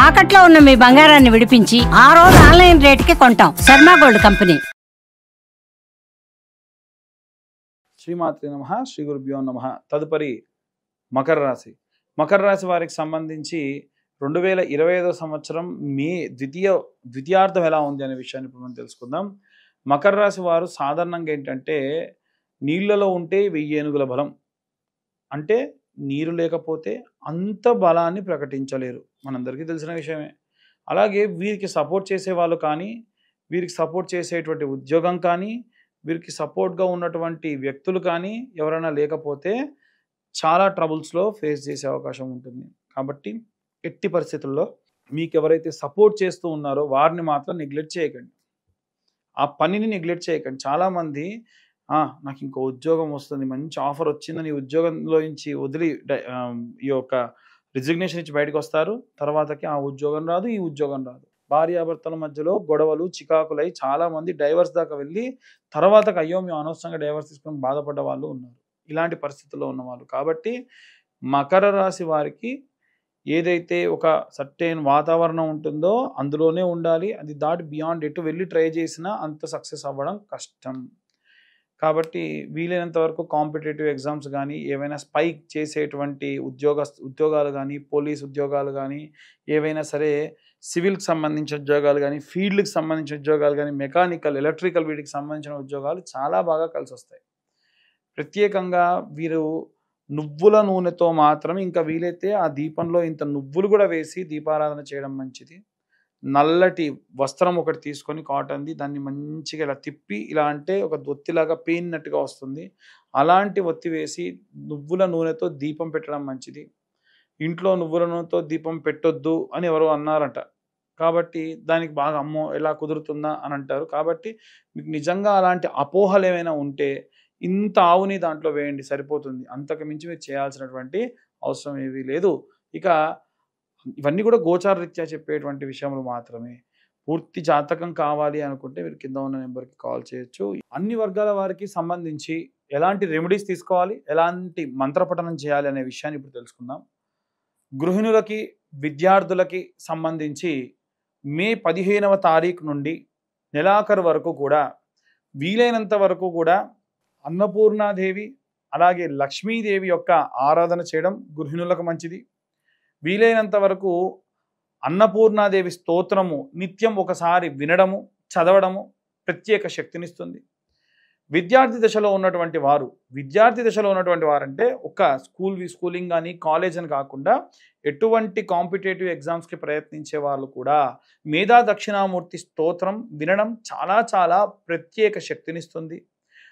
తాకట్లో ఉన్న మీ బంగారాన్ని విడిపించి ఆ రోజు ఆన్లైన్ రేటుకి కొంటాం. Sharma gold company. శ్రీమాత్రే నమః. శ్రీ గురుభ్యో నమః. తదుపరి మకర రాశి. మకర రాశి వారికి సంబంధించి 2025 సంవత్సరం మే ద్వితీయార్థం ఎలా ఉంది అనే విషయాన్ని ఇప్పుడు మనం తెలుసుకుందాం. మకర రాశి వారు సాధారణంగా ఏంటంటే నీళ్లలో ఉంటే 1000 ఏనుగుల బలం. అంటే నీరు లేకపోతే అంత బలాన్ని ప్రకటించలేరు, మనందరికీ తెలిసిన విషయమే. అలాగే వీరికి సపోర్ట్ చేసేవాళ్ళు కానీ, వీరికి సపోర్ట్ చేసేటువంటి ఉద్యోగం కానీ, వీరికి సపోర్ట్గా ఉన్నటువంటి వ్యక్తులు కానీ ఎవరైనా లేకపోతే చాలా ట్రబుల్స్లో ఫేస్ చేసే అవకాశం ఉంటుంది. కాబట్టి ఎట్టి పరిస్థితుల్లో మీకు ఎవరైతే సపోర్ట్ చేస్తూ ఉన్నారో వారిని మాత్రం నెగ్లెక్ట్ చేయకండి, ఆ పనిని నెగ్లెక్ట్ చేయకండి. చాలామంది నాకు ఇంకో ఉద్యోగం వస్తుంది, మంచి ఆఫర్ వచ్చిందని ఉద్యోగంలో నుంచి వదిలి ఈ యొక్క రిజిగ్నేషన్ ఇచ్చి బయటకు వస్తారు. తర్వాతకి ఆ ఉద్యోగం రాదు, ఈ ఉద్యోగం రాదు. భార్యాభర్తల మధ్యలో గొడవలు చికాకులై చాలామంది డైవర్స్ దాకా వెళ్ళి తర్వాతకి అయ్యో మేము అనవసరంగా డైవర్స్ తీసుకొని బాధపడ్డ వాళ్ళు ఉన్నారు, ఇలాంటి పరిస్థితుల్లో ఉన్నవాళ్ళు. కాబట్టి మకర రాశి వారికి ఏదైతే ఒక సర్టెన్ వాతావరణం ఉంటుందో అందులోనే ఉండాలి. అది దాటి బియాండ్ ఎటు వెళ్ళి ట్రై చేసినా అంత సక్సెస్ అవ్వడం కష్టం. కాబట్టి వీలైనంత వరకు కాంపిటేటివ్ ఎగ్జామ్స్ కానీ, ఏవైనా స్పైక్ చేసేటువంటి ఉద్యోగాలు కానీ, పోలీస్ ఉద్యోగాలు కానీ, ఏవైనా సరే సివిల్కి సంబంధించిన ఉద్యోగాలు కానీ, ఫీల్డ్కి సంబంధించిన ఉద్యోగాలు కానీ, మెకానికల్, ఎలక్ట్రికల్ వీటికి సంబంధించిన ఉద్యోగాలు చాలా బాగా కలిసి వస్తాయి. ప్రత్యేకంగా వీరు నువ్వుల నూనెతో మాత్రం, ఇంకా వీలైతే ఆ దీపంలో ఇంత నువ్వులు కూడా వేసి దీపారాధన చేయడం మంచిది. నల్లటి వస్త్రం ఒకటి తీసుకొని కాటన్ది, దాన్ని మంచిగా ఇలా తిప్పి ఇలా అంటే ఒక ఒత్తిలాగా పేనినట్టుగా వస్తుంది. అలాంటి ఒత్తి వేసి నువ్వుల నూనెతో దీపం పెట్టడం మంచిది. ఇంట్లో నువ్వుల నూనెతో దీపం పెట్టొద్దు అని ఎవరో అన్నారట. కాబట్టి దానికి బాగా అమ్మో ఎలా కుదురుతుందా అని అంటారు. కాబట్టి మీకు నిజంగా అలాంటి అపోహలు ఏమైనా ఉంటే ఇంత ఆవుని దాంట్లో వేయండి, సరిపోతుంది. అంతకు మించి మీరు చేయాల్సినటువంటి అవసరం ఏమీ లేదు. ఇక ఇవన్నీ కూడా గోచార రీత్యా చెప్పేటువంటి విషయములు మాత్రమే. పూర్తి జాతకం కావాలి అనుకుంటే మీరు కింద ఉన్న నెంబర్కి కాల్ చేయొచ్చు. అన్ని వర్గాల వారికి సంబంధించి ఎలాంటి రెమెడీస్ తీసుకోవాలి, ఎలాంటి మంత్రపఠనం చేయాలి అనే విషయాన్ని ఇప్పుడు తెలుసుకుందాం. గృహిణులకి, విద్యార్థులకి సంబంధించి మే 15వ తారీఖు నుండి నెలాఖరు వరకు కూడా వీలైనంత వరకు కూడా అన్నపూర్ణాదేవి అలాగే లక్ష్మీదేవి యొక్క ఆరాధన చేయడం గృహిణులకు మంచిది. వీలైనంత వరకు అన్నపూర్ణాదేవి స్తోత్రము నిత్యం ఒకసారి వినడము, చదవడము ప్రత్యేక శక్తినిస్తుంది. విద్యార్థి దశలో ఉన్నటువంటి వారు అంటే ఒక స్కూలింగ్ కానీ కాలేజ్ అని కాకుండా ఎటువంటి కాంపిటేటివ్ ఎగ్జామ్స్కి ప్రయత్నించే వాళ్ళు కూడా మేధా దక్షిణామూర్తి స్తోత్రం వినడం చాలా చాలా ప్రత్యేక శక్తినిస్తుంది.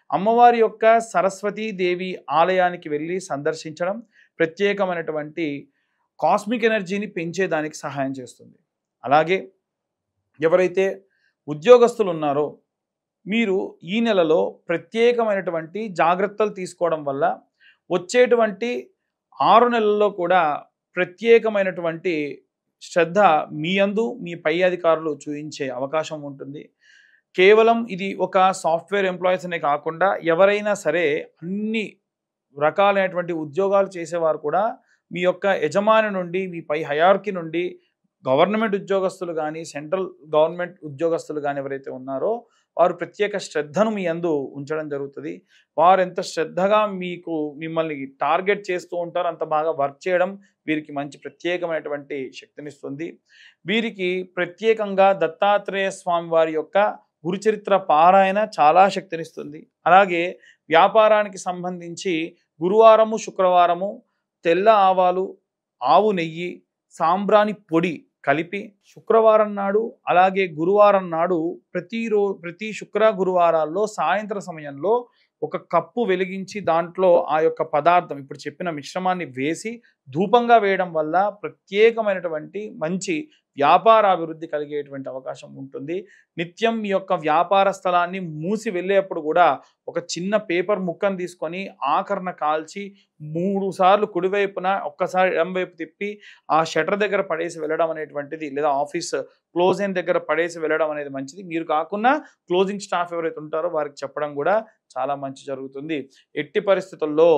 అమ్మవారి యొక్క సరస్వతీదేవి ఆలయానికి వెళ్ళి సందర్శించడం ప్రత్యేకమైనటువంటి కాస్మిక్ ఎనర్జీని పెంచేదానికి సహాయం చేస్తుంది. అలాగే ఎవరైతే ఉద్యోగస్తులు ఉన్నారో మీరు ఈ నెలలో ప్రత్యేకమైనటువంటి జాగ్రత్తలు తీసుకోవడం వల్ల వచ్చేటువంటి 6 నెలల్లో కూడా ప్రత్యేకమైనటువంటి శ్రద్ధ మీ యందు మీ పై అధికారులు చూపించే అవకాశం ఉంటుంది. కేవలం ఇది ఒక సాఫ్ట్వేర్ ఎంప్లాయీస్ అనే కాకుండా ఎవరైనా సరే అన్ని రకాలైనటువంటి ఉద్యోగాలు చేసేవారు కూడా మీ యొక్క యజమాని నుండి, మీ పై హయార్కీ నుండి గవర్నమెంట్ ఉద్యోగస్తులు కానీ, సెంట్రల్ గవర్నమెంట్ ఉద్యోగస్తులు కానీ ఎవరైతే ఉన్నారో వారు ప్రత్యేక శ్రద్ధను మీ యందు ఉంచడం జరుగుతుంది. వారు ఎంత శ్రద్ధగా మిమ్మల్ని టార్గెట్ చేస్తూ ఉంటారో అంత బాగా వర్క్ చేయడం వీరికి మంచి ప్రత్యేకమైనటువంటి శక్తినిస్తుంది. వీరికి ప్రత్యేకంగా దత్తాత్రేయ స్వామి వారి యొక్క గురుచరిత్ర పారాయణ చాలా శక్తినిస్తుంది. అలాగే వ్యాపారానికి సంబంధించి గురువారము, శుక్రవారము తెల్ల ఆవాలు, ఆవు నెయ్యి, సాంబ్రాణి పొడి కలిపి శుక్రవారం నాడు అలాగే గురువారం నాడు ప్రతి శుక్ర గురువారాల్లో సాయంత్రం సమయంలో ఒక కప్పు వెలిగించి దాంట్లో ఆ యొక్క పదార్థం ఇప్పుడు చెప్పిన మిశ్రమాన్ని వేసి ధూపంగా వేయడం వల్ల ప్రత్యేకమైనటువంటి మంచి వ్యాపార అభివృద్ధి కలిగేటువంటి అవకాశం ఉంటుంది. నిత్యం మీ యొక్క వ్యాపార స్థలాన్ని మూసి వెళ్ళేప్పుడు కూడా ఒక చిన్న పేపర్ ముక్కను తీసుకొని ఆకరణ కాల్చి 3 సార్లు కుడివైపున ఒక్కసారి ఎడంవైపు తిప్పి ఆ షటర్ దగ్గర పడేసి వెళ్ళడం అనేటువంటిది, లేదా ఆఫీస్ క్లోజింగ్ దగ్గర పడేసి వెళ్ళడం అనేది మంచిది. మీరు కాకుండా క్లోజింగ్ స్టాఫ్ ఎవరైతే ఉంటారో వారికి చెప్పడం కూడా చాలా మంచి జరుగుతుంది. ఎట్టి పరిస్థితుల్లో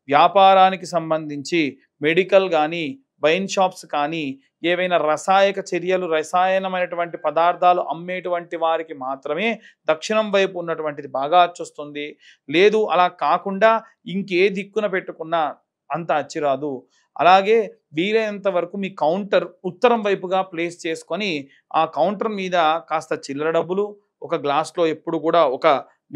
వ్యాపారానికి సంబంధించి మెడికల్ కానీ, వైన్ షాప్స్ కానీ ఏవైనా రసాయక చర్యలు రసాయనమైనటువంటి పదార్థాలు అమ్మేటువంటి వారికి మాత్రమే దక్షిణం వైపు ఉన్నటువంటిది బాగా అచ్చొస్తుంది. లేదు అలా కాకుండా ఇంకే దిక్కున పెట్టుకున్నా అంత అచ్చిరాదు. అలాగే వీలైనంత వరకు మీ కౌంటర్ ఉత్తరం వైపుగా ప్లేస్ చేసుకొని ఆ కౌంటర్ మీద కాస్త చిల్లర డబ్బులు, ఒక గ్లాస్లో ఎప్పుడు కూడా ఒక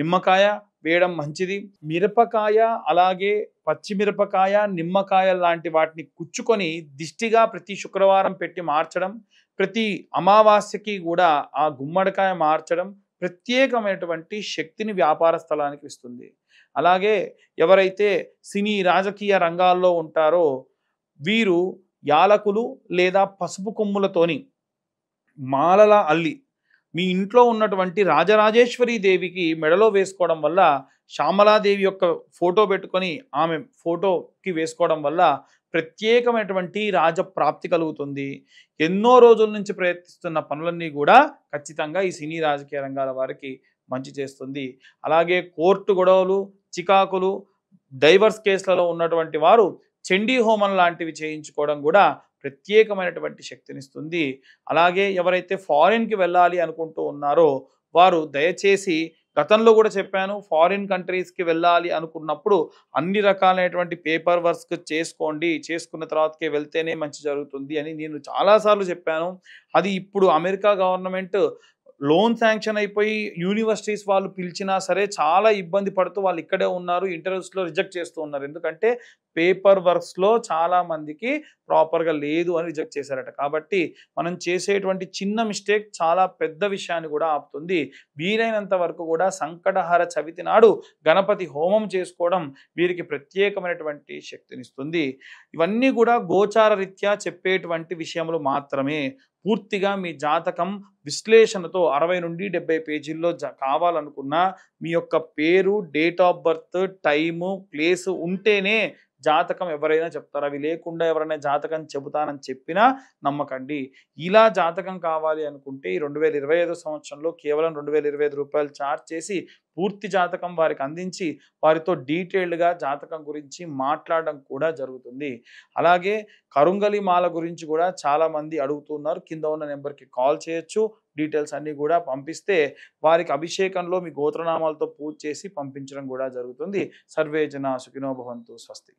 నిమ్మకాయ వేయడం మంచిది. మిరపకాయ అలాగే పచ్చిమిరపకాయ, నిమ్మకాయ లాంటి వాటిని కుచ్చుకొని దిష్టిగా ప్రతి శుక్రవారం పెట్టి మార్చడం, ప్రతి అమావాస్యకి కూడా ఆ గుమ్మడికాయ మార్చడం ప్రత్యేకమైనటువంటి శక్తిని వ్యాపార స్థలానికి ఇస్తుంది. అలాగే ఎవరైతే సినీ రాజకీయ రంగాల్లో ఉంటారో వీరు యాలకులు లేదా పసుపు కొమ్ములతోని మాలలా అల్లి మీ ఇంట్లో ఉన్నటువంటి రాజరాజేశ్వరి దేవికి మెడలో వేసుకోవడం వల్ల, శ్యామలాదేవి యొక్క ఫోటో పెట్టుకొని ఆమె ఫోటోకి వేసుకోవడం వల్ల ప్రత్యేకమైనటువంటి రాజప్రాప్తి కలుగుతుంది. ఎన్నో రోజుల నుంచి ప్రయత్నిస్తున్న పనులన్నీ కూడా ఖచ్చితంగా ఈ సినీ రాజకీయ రంగాల వారికి మంచి చేస్తుంది. అలాగే కోర్టు గొడవలు, చికాకులు, డైవర్స్ కేసులలో ఉన్నటువంటి వారు చండీ హోమం లాంటివి చేయించుకోవడం కూడా ప్రత్యేకమైనటువంటి శక్తినిస్తుంది. అలాగే ఎవరైతే ఫారిన్కి వెళ్ళాలి అనుకుంటూ ఉన్నారో వారు దయచేసి, గతంలో కూడా చెప్పాను, ఫారిన్ కంట్రీస్కి వెళ్ళాలి అనుకున్నప్పుడు అన్ని రకాలైనటువంటి పేపర్ వర్క్ చేసుకోండి, చేసుకున్న తర్వాతకే వెళ్తేనే మంచి జరుగుతుంది అని నేను చాలాసార్లు చెప్పాను. అది ఇప్పుడు అమెరికా గవర్నమెంట్ లోన్ శాంక్షన్ అయిపోయి యూనివర్సిటీస్ వాళ్ళు పిలిచినా సరే చాలా ఇబ్బంది పడుతూ వాళ్ళు ఇక్కడే ఉన్నారు, ఇంటర్వ్యూస్లో రిజెక్ట్ చేస్తూ ఉన్నారు. ఎందుకంటే పేపర్ వర్క్స్లో చాలా మందికి ప్రాపర్గా లేదు అని రిజెక్ట్ చేశారట. కాబట్టి మనం చేసేటువంటి చిన్న మిస్టేక్ చాలా పెద్ద విషయాన్ని కూడా ఆపుతుంది. వీలైనంత వరకు కూడా సంకటహార చవితి నాడు గణపతి హోమం చేసుకోవడం వీరికి ప్రత్యేకమైనటువంటి శక్తినిస్తుంది. ఇవన్నీ కూడా గోచార రీత్యా చెప్పేటువంటి విషయములు మాత్రమే. పూర్తిగా మీ జాతకం విశ్లేషణతో 60 నుండి 70 పేజీల్లో కావాలనుకున్నా మీ యొక్క పేరు, date of birth, time, place ఉంటేనే జాతకం ఎవరైనా చెప్తారు. అవి లేకుండా ఎవరైనా జాతకం చెబుతానని చెప్పినా నమ్మకండి. ఇలా జాతకం కావాలి అనుకుంటే ఈ 2025 సంవత్సరంలో కేవలం ₹2025 ఛార్జ్ చేసి పూర్తి జాతకం వారికి అందించి వారితో డీటెయిల్డ్గా జాతకం గురించి మాట్లాడడం కూడా జరుగుతుంది. అలాగే కరుంగలి మాల గురించి కూడా చాలామంది అడుగుతున్నారు. కింద ఉన్న నెంబర్కి కాల్ చేయొచ్చు. డీటెయిల్స్ అన్నీ కూడా పంపిస్తే వారికి అభిషేకంలో మీ గోత్రనామాలతో పూజ చేసి పంపించడం కూడా జరుగుతుంది. సర్వే జన సుఖినో భవంతు. స్వస్తి.